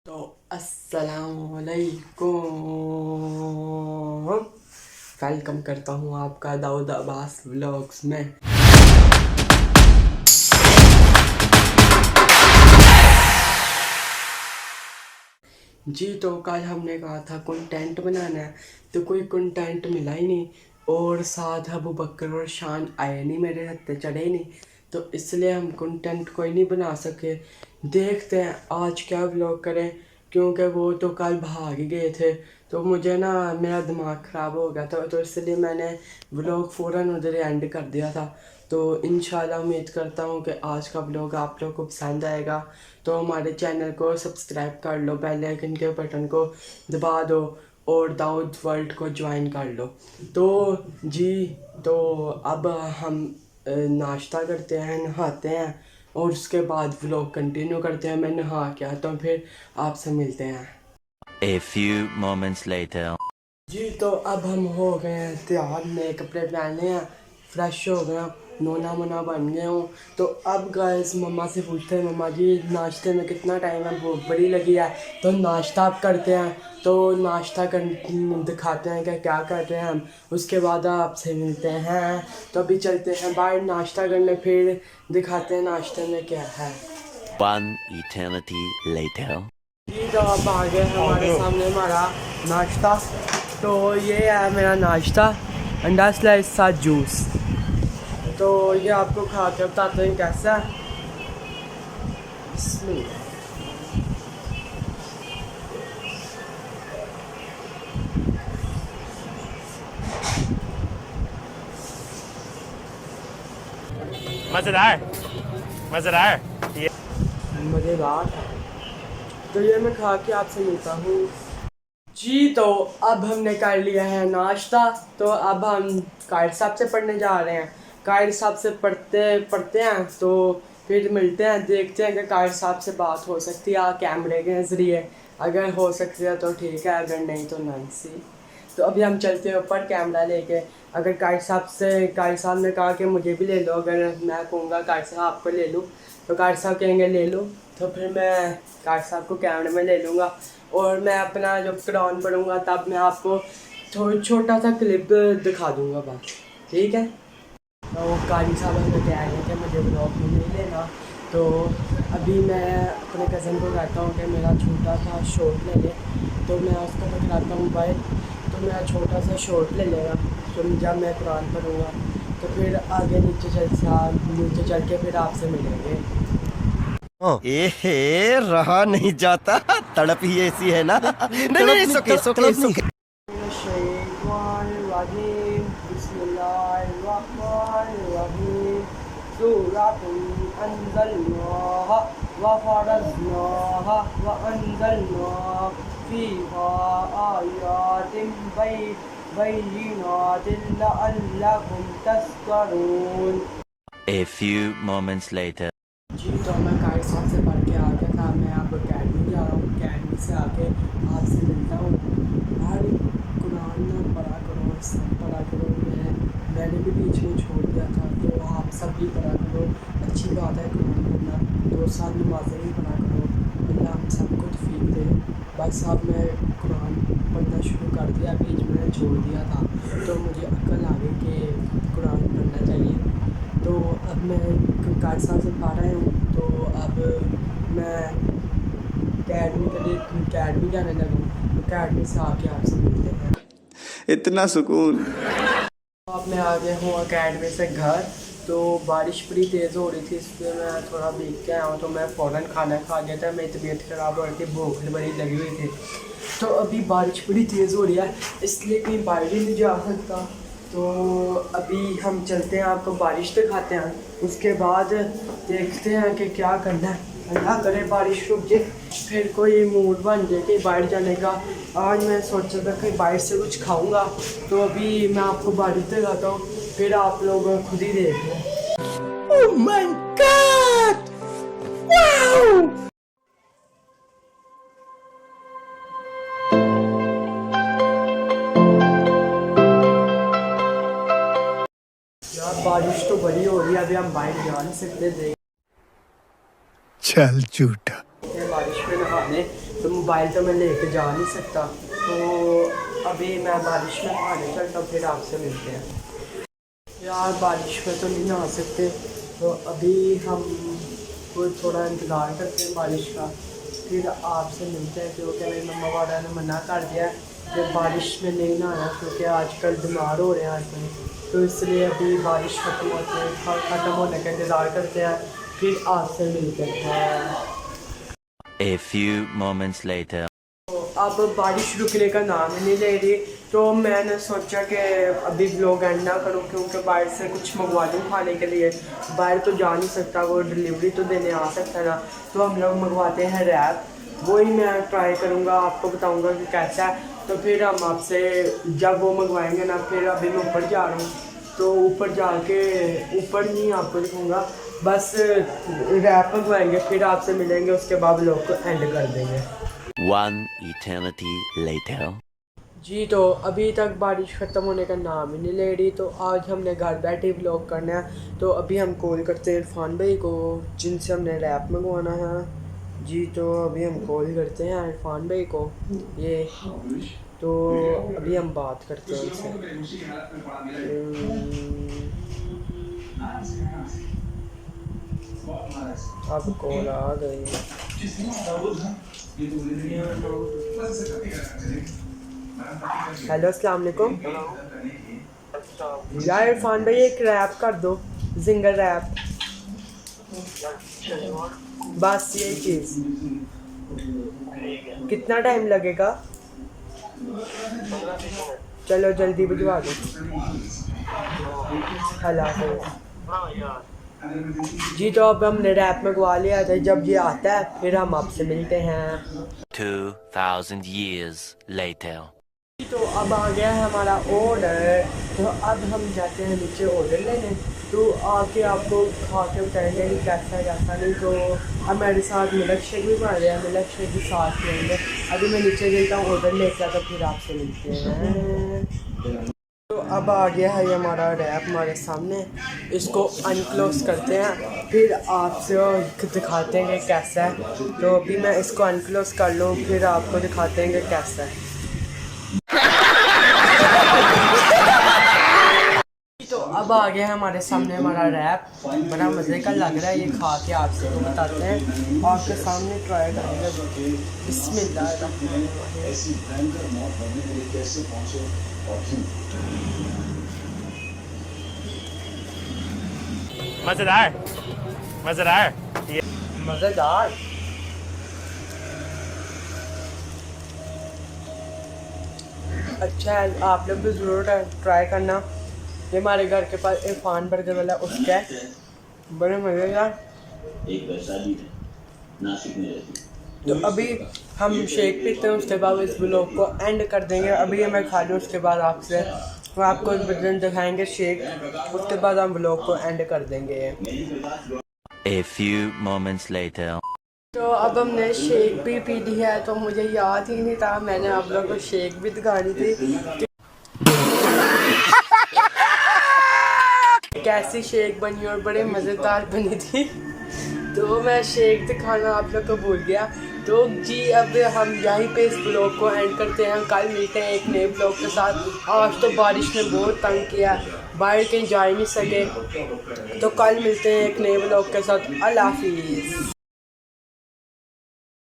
तो अस्सलामुअलैकुम। वेलकम करता हूँ आपका दाऊद अब्बास व्लॉग्स में। जी तो कल हमने कहा था कंटेंट बनाना है, तो कोई कंटेंट मिला ही नहीं। और साथ अबू बकर और शान आए नहीं, मेरे हत्थे चढ़े नहीं, तो इसलिए हम कंटेंट कोई नहीं बना सके। देखते हैं आज क्या व्लॉग करें, क्योंकि वो तो कल भाग ही गए थे। तो मुझे ना मेरा दिमाग ख़राब हो गया था, तो इसलिए मैंने व्लॉग फ़ौरन उधर एंड कर दिया था। तो इंशाल्लाह उम्मीद करता हूँ कि आज का व्लॉग आप लोग को पसंद आएगा। तो हमारे चैनल को सब्सक्राइब कर लो, बेल आइकन के बटन को दबा दो और दाऊद वर्ल्ड को ज्वाइन कर लो। तो जी, तो अब हम नाश्ता करते हैं, नहाते हैं और उसके बाद व्लॉग कंटिन्यू करते हैं। मैं नहा के आता हूँ, फिर आपसे मिलते हैं। A few moments later. जी तो अब हम हो गए हैं तैयार, नए कपड़े पहने हैं, फ्रेश हो गए हैं, नोना मोना बन गए हूँ। तो अब गाइस मम्मा से पूछते हैं, मम्मा जी नाश्ते में कितना टाइम है, भूख बड़ी लगी है, तो नाश्ता आप करते हैं। तो नाश्ता कर दिखाते हैं कि क्या कर रहे हैं हम, उसके बाद आपसे मिलते हैं। तो अभी चलते हैं बाहर नाश्ता करने, फिर दिखाते हैं नाश्ते में क्या है। One eternity later. जी तो अब आ गए हमारे सामने हमारा नाश्ता। तो ये है मेरा नाश्ता, अंडा स्लाइस साथ जूस। तो ये आपको खा के बताते हैं कैसा है। बिस्मिल्लाह। मज़ेदार मज़ेदार। ये मज़ेदार है। तो ये मैं खा के आपसे मिलता हूँ। जी तो अब हमने कर लिया है नाश्ता, तो अब हम कायद साहब से पढ़ने जा रहे हैं। कायद साहब से पढ़ते पढ़ते हैं, तो फिर मिलते हैं, देखते हैं कि कायद साहब से बात हो सकती है कैमरे के ज़रिए। अगर हो सकती है तो ठीक है, अगर नहीं तो नंसी। तो अभी हम चलते हैं ऊपर कैमरा लेके। अगर कायद साहब ने कहा कि मुझे भी ले लो, अगर मैं कहूँगा कायद साहब आपको ले लूँ, तो कायद साहब कहेंगे ले लो, तो फिर मैं कायद साहब को कैमरे में ले लूँगा और मैं अपना जब कुरान पढ़ूँगा तब मैं आपको छोटा सा क्लिप दिखा दूँगा बस, ठीक है। तो कारी साहब हमें कह रहे हैं कि मुझे ब्लॉग में नहीं लेना, तो अभी मैं अपने कज़न को कहता हूँ कि मेरा छोटा सा शॉर्ट ले ले। तो मैं उसको दिखलाता हूँ मोबाइल, तो मेरा छोटा सा शॉर्ट ले लेगा। तो जब मैं कुरान पढ़ूँगा तो फिर आगे नीचे चल के फिर आपसे मिलेंगे। ए रहा नहीं जाता, तड़प ही ऐसी है ना। नहीं नहीं, सुके सुके सुके। A few moments later. जी तो मैं कायद साहब से पढ़ के आ गया था, मैं अब अकेडमी जा रहा हूँ। अकेडमी से आके आपसे मिलता हूँ। हर कुरान में पढ़ा करो, सब पढ़ा करो। मैंने भी बीच में छोड़ दिया था, तो आप सब भी पढ़ा करो। अच्छी बात है कुरान पढ़ना, 2 साल नमाज़ें भी पढ़ा करो। अल्लाह हम सबको तौफीक दे। बस अब मैं कुरान पढ़ना शुरू कर दिया, बीच में छोड़ दिया था, तो मुझे अक्ल आ गई कि कुरान पढ़ना चाहिए। तो अब मैं कायद साहब से पढ़ रहा हूँ, तो अब मैं अकेडमी जाने लगा हूँ। अकेडमी से आके आपसे मिलते हैं। इतना सुकून। तो अब मैं आ गया हूँ अकेडमी से घर। तो बारिश बड़ी तेज़ हो रही थी, इसलिए मैं थोड़ा भीग के आया हूँ। तो मैं फ़ौरन खाना खा गया था, मेरी तबीयत ख़राब हो रही थी, भूख बड़ी लगी हुई थी। तो अभी बारिश बड़ी तेज़ हो रही है, इसलिए कहीं बाहर ही नहीं जा सकता। तो अभी हम चलते हैं, आपको बारिश दिखाते हैं, उसके बाद देखते हैं कि क्या करना है। अल्लाह करे बारिश रुक जाए, फिर कोई मूड बन जाए कि बाहर जाने का। आज मैं सोचा था कि बाहर से कुछ खाऊंगा, तो अभी मैं आपको बारिश दिखाता हूँ, फिर आप लोग खुद ही देख लें। Oh my God, wow! यार बारिश तो बड़ी हो रही है, अभी हम बाहर जा नहीं सकते। चल झूठा। बारिश में नहाने तो मोबाइल तो मैं लेके जा नहीं सकता, तो अभी मैं बारिश में नहाने चलता हूँ, फिर आपसे मिलते हैं। यार बारिश में तो नहीं नहा सकते, तो अभी हम कोई थोड़ा इंतज़ार करते हैं बारिश का, फिर आपसे मिलते हैं। क्योंकि मेरी मम्मा वाला ने मना कर दिया है कि बारिश में नहीं नहाना, क्योंकि आजकल बीमार हो रहे हैं आजकल, तो इसलिए अभी बारिश ख़त्म होने का इंतज़ार करते हैं, फिर आपसे मिलते हैं। A few moments later. तो अब बारिश रुकने का नाम ही नहीं ले रही, तो मैंने सोचा कि अभी व्लॉग एंड ना करूं, क्योंकि बाहर से कुछ मंगवा लूँ खाने के लिए। बाहर तो जा नहीं सकता, वो डिलीवरी तो देने आ सकता है ना, तो हम लोग मंगवाते हैं रैप। वही मैं ट्राई करूँगा, आपको बताऊँगा कि कैसा है। तो फिर हम आपसे जब वो मंगवाएंगे ना, फिर अभी मैं ऊपर जा रहा हूँ, तो ऊपर जाके ऊपर नहीं आपको दिखाऊँगा, बस रैप मंगवाएंगे, फिर आपसे मिलेंगे, उसके बाद व्लॉग को एंड कर देंगे। One eternity later. जी तो अभी तक बारिश ख़त्म होने का नाम ही नहीं ले रही, तो आज हमने घर बैठे व्लॉग करना है। तो अभी हम कॉल करते हैं इरफान भाई को, जिनसे हमने रैप मंगवाना है। जी तो अभी हम कॉल करते हैं इरफान भाई को, ये तो अभी हम बात करते हैं उनसे। अब कॉल आ गई। हेलो अस्सलाम वालेकुम। यार इरफान भाई एक रैप कर दो, जिंगर रैप, बस यही चीज़। कितना टाइम लगेगा? चलो जल्दी भिजवा दो। हालात जी तो अब हमने रैप मंगवा लिया था, जब ये आता है फिर हम आपसे मिलते हैं। 2000 years later. तो अब आ गया है हमारा ऑर्डर, तो अब हम जाते हैं नीचे ऑर्डर लेने, तो आके आपको खा के बताएंगे कि कैसा है कैसा नहीं। तो अब मेरे साथ मिल्क शेक भी बन रहा है, मिल्क शेक भी साथ लेंगे। अभी मैं नीचे गई हूँ ऑर्डर लेकर, तो फिर आपसे मिलते हैं। तो अब आ गया है ये हमारा रैप हमारे सामने, इसको अनक्लोज करते हैं, फिर आपसे दिखाते हैं कि कैसा है। तो अभी मैं इसको अनक्लोज कर लूँ, फिर आपको दिखाते हैं कि कैसा है। तो अब आ गया है हमारे सामने हमारा रैप, बड़ा मज़े का लग रहा है, ये खा के आपसे तो बताते हैं, आपके सामने ट्राई करेंगे। बिस्मिल्लाह। मज़ेदार मज़ेदार मज़ेदार। अच्छा है, आप लोग भी ज़रूर ट्राई करना। ये हमारे घर के पास इरफान बर्गर वाला उसका है, बड़े मज़े का। एक वैशाली है, नासिक में रहती। तो अभी हम शेक पीते हैं, उसके बाद इस ब्लॉग को एंड कर देंगे। अभी ये मैं खा लूँ, उसके बाद आपसे आपको एक बदन दिखाएंगे शेक, उसके बाद हम ब्लॉग को एंड कर देंगे। A few moments later. तो अब हमने शेक भी पी ली है, तो मुझे याद ही नहीं था मैंने आप लोगों को शेक भी दिखानी थी कैसी शेक बनी, और बड़े मज़ेदार बनी थी, तो मैं शेक दिखाना आप लोग को भूल गया। तो जी अब हम यहीं पे इस ब्लॉग को एंड करते हैं, कल मिलते हैं एक नए ब्लॉग के साथ। आज तो बारिश ने बहुत तंग किया, बाहर कहीं जा ही नहीं सके, तो कल मिलते हैं एक नए ब्लॉग के साथ। अल्लाह हाफिज़।